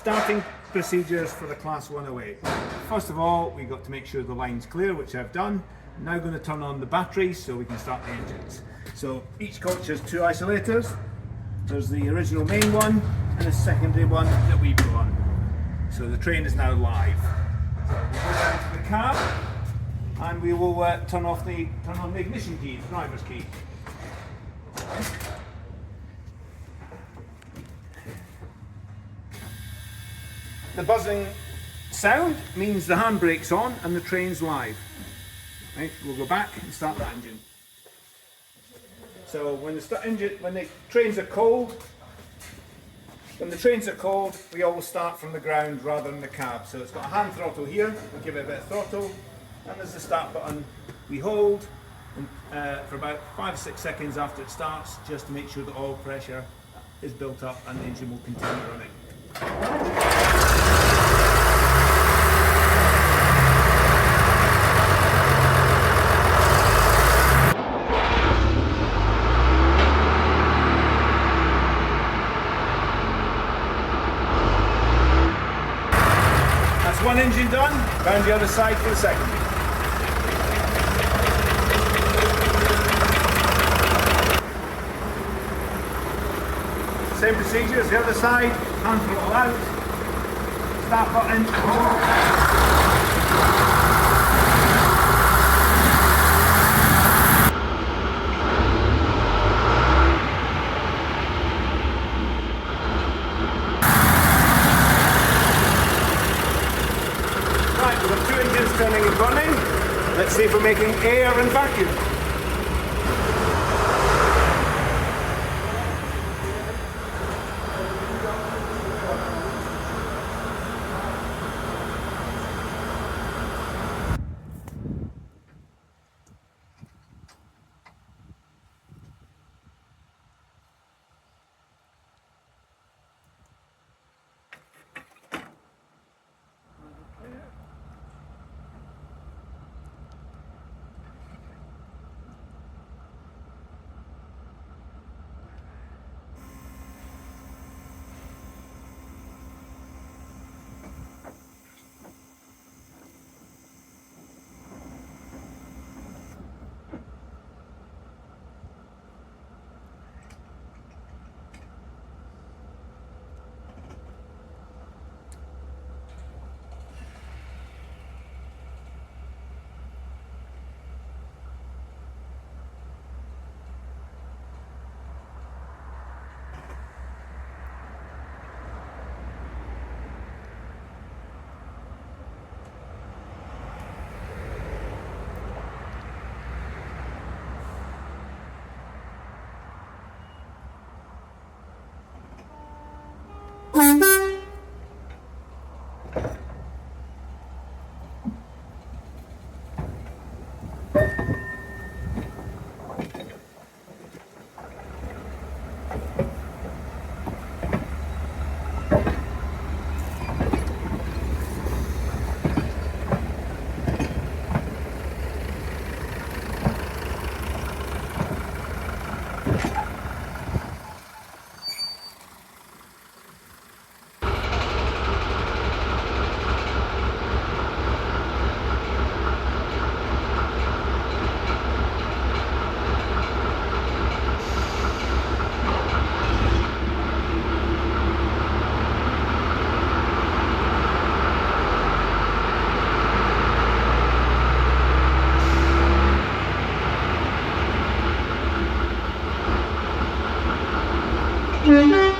Starting procedures for the Class 108. First of all, we've got to make sure the line's clear, which I've done. I'm now going to turn on the batteries so we can start the engines. So each coach has two isolators. There's the original main one and a secondary one that we put on. So the train is now live. So we'll go down to the cab and we will turn on the ignition key, the driver's key. The buzzing sound means the handbrake's on and the train's live. Right, we'll go back and start the engine. So when the trains are cold, we always start from the ground rather than the cab. So it's got a hand throttle here, we give it a bit of throttle, and there's the start button. We hold for about 5 or 6 seconds after it starts, just to make sure the oil pressure is built up and the engine will continue running. One engine done, round the other side for the second. Same procedure as the other side, hand throttle out, start button. Turning and running. Let's see if we're making air and vacuum. Mm-hmm.